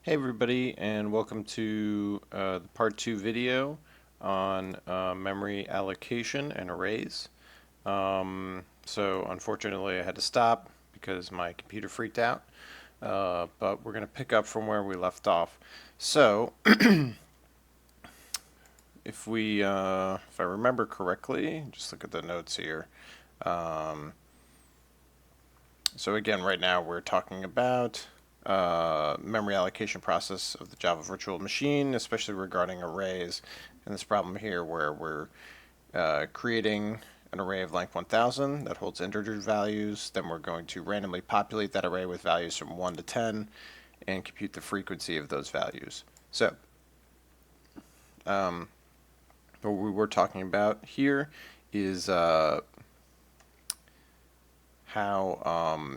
Hey everybody, and welcome to the part 2 video on memory allocation and arrays. So unfortunately I had to stop because my computer freaked out, but we're going to pick up from where we left off. So if I remember correctly, just look at the notes here. Um, so again, right now we're talking about memory allocation process of the Java virtual machine, especially regarding arrays. And this problem here where we're creating an array of length 1000 that holds integer values. Then we're going to randomly populate that array with values from 1 to 10 and compute the frequency of those values. So what we were talking about here is how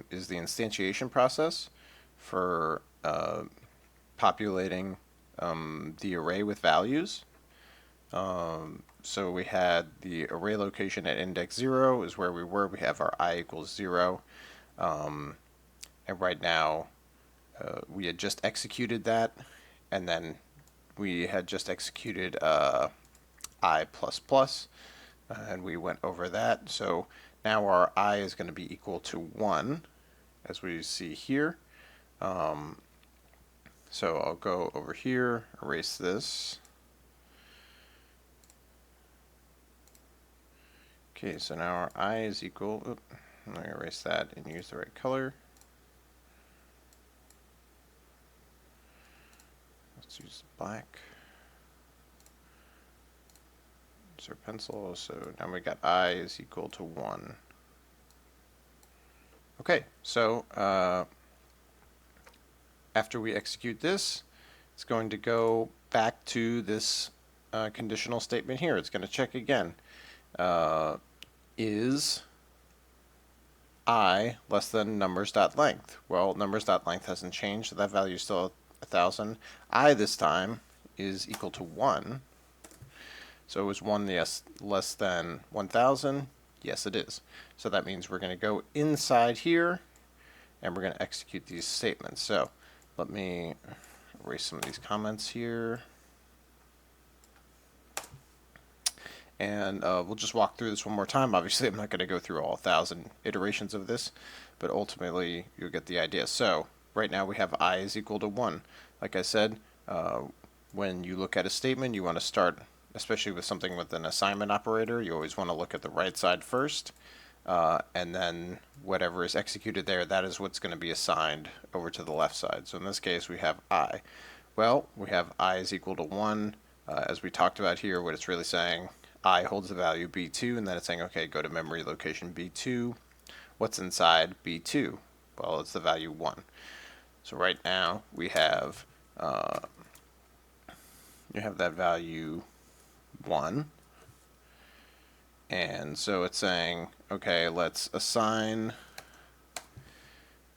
is the instantiation process for populating the array with values. So we had the array location at index 0 is where we were. We have our I equals 0. And right now we had just executed that, and then we had just executed I++, and we went over that. So now our I is going to be equal to 1, as we see here. So I'll go over here, erase this. Okay, so now our I is equal, I'm going to erase that and use the right color. Let's use black. Use our pencil, so now we got I is equal to 1. Okay, so after we execute this, it's going to go back to this conditional statement here. It's going to check again. Is I less than numbers.length? Well, numbers.length hasn't changed, so that value is still 1000. I this time is equal to 1. So it was 1 less than 1000? Yes, it is. So that means we're going to go inside here and we're going to execute these statements. So let me erase some of these comments here. And we'll just walk through this one more time. Obviously, I'm not going to go through all 1,000 iterations of this, but ultimately you'll get the idea. So right now we have I is equal to 1. Like I said, when you look at a statement, you want to start, especially with something with an assignment operator, you always want to look at the right side first, and then whatever is executed there, that is what's going to be assigned over to the left side. So in this case, we have I. Well, we have I is equal to 1. As we talked about here, what it's really saying, I holds the value B2, and then it's saying, okay, go to memory location B2. What's inside B2? Well, it's the value 1. So right now we have that value 1. And so it's saying, okay, let's assign.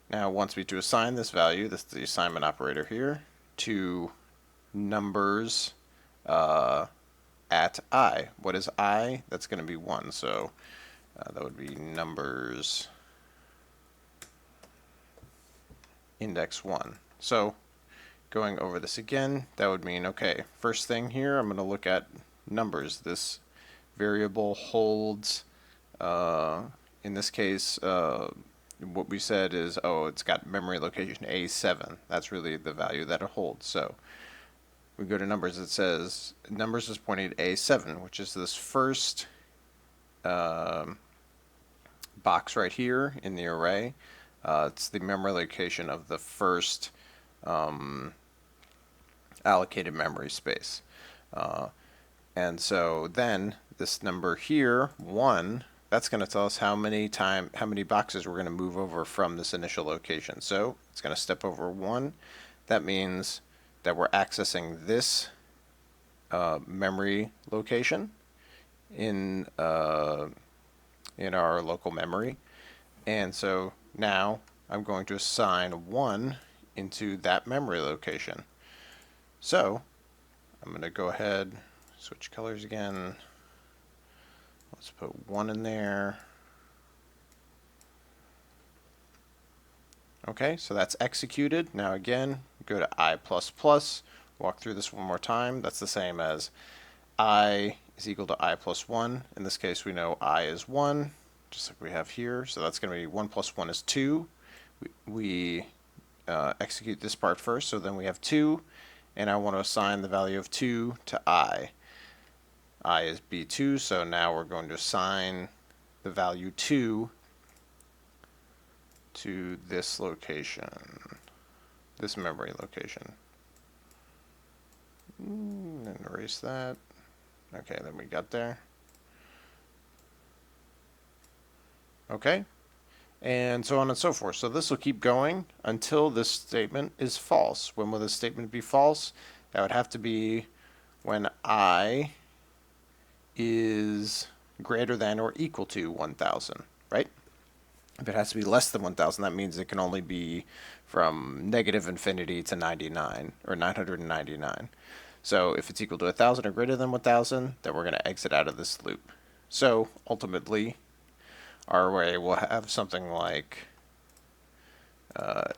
Now, once we do assign this value, this is the assignment operator here, to numbers at I. What is I? That's going to be 1. So that would be numbers index 1. So going over this again, that would mean, okay, first thing here, I'm going to look at numbers. This variable holds, in this case, what we said is, oh, it's got memory location A7. That's really the value that it holds. So we go to numbers, it says numbers is pointing to A7, which is this first box right here in the array. It's the memory location of the first allocated memory space. And so then this number here, 1, that's going to tell us how many boxes we're going to move over from this initial location. So it's going to step over 1. That means that we're accessing this memory location in our local memory. And so now I'm going to assign 1 into that memory location. So I'm going to go ahead, switch colors again. Let's put 1 in there. Okay, so that's executed. Now again, go to I++, walk through this one more time. That's the same as I is equal to I plus 1. In this case, we know I is 1, just like we have here. So that's going to be 1 plus 1 is 2. We execute this part first, so then we have 2, and I want to assign the value of 2 to I. I is B2, so now we're going to assign the value 2 to this location, this memory location. And erase that. Okay, then we got there. Okay, and so on and so forth. So this will keep going until this statement is false. When will this statement be false? That would have to be when I is greater than or equal to 1,000, right? If it has to be less than 1,000, that means it can only be from negative infinity to 99, or 999. So if it's equal to 1,000 or greater than 1,000, then we're going to exit out of this loop. So ultimately, our array will have something like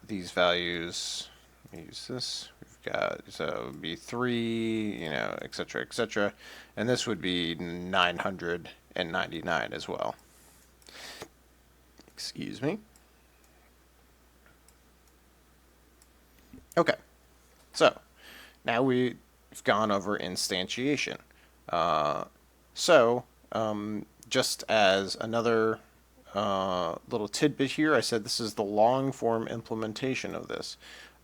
these values. Let me use this. We've got, so it would be 3, you know, etc., etc. And this would be 999 as well. Excuse me. Okay, so now we've gone over instantiation. Just as another little tidbit here, I said this is the long form implementation of this.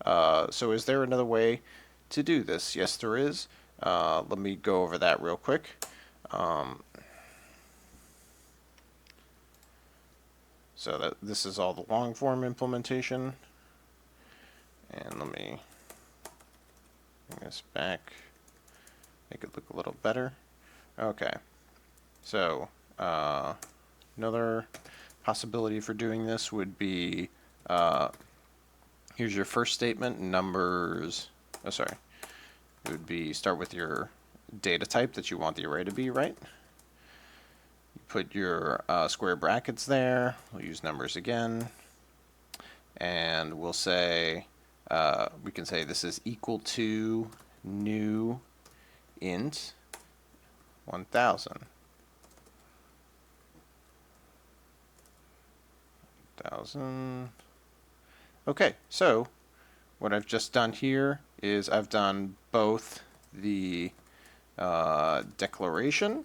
So is there another way to do this? Yes, there is. Let me go over that real quick. So this is all the long form implementation. And let me bring this back, make it look a little better. Okay, so another possibility for doing this would be, here's your first statement, numbers, it would be start with your data type that you want the array to be, right? You put your square brackets there, we'll use numbers again, and we'll say, we can say this is equal to new int 1,000. 1,000. Okay, so what I've just done here is I've done both the declaration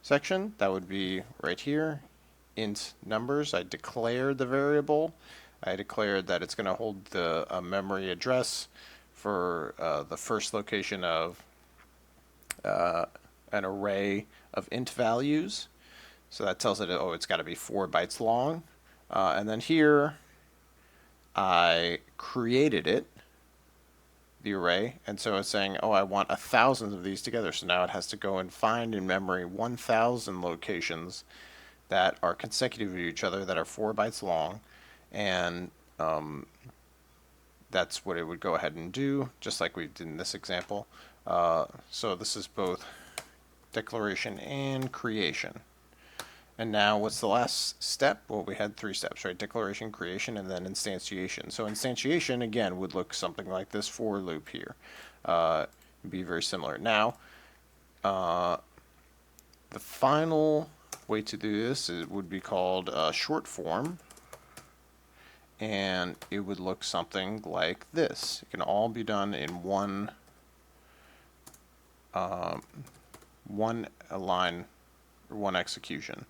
section, that would be right here, int numbers. I declared the variable. I declared that it's going to hold the memory address for the first location of an array of int values. So that tells it, oh, it's got to be 4 bytes long. And then here, I created it, the array, and so it's saying, oh, I want 1,000 of these together. So now it has to go and find in memory 1,000 locations that are consecutive to each other, that are 4 bytes long, and that's what it would go ahead and do, just like we did in this example. So this is both declaration and creation. And now what's the last step? Well, we had 3 steps, right? Declaration, creation, and then instantiation. So instantiation, again, would look something like this for loop here. It'd be very similar. Now, the final way to do this would be called short form. And it would look something like this. It can all be done in one line, or one execution.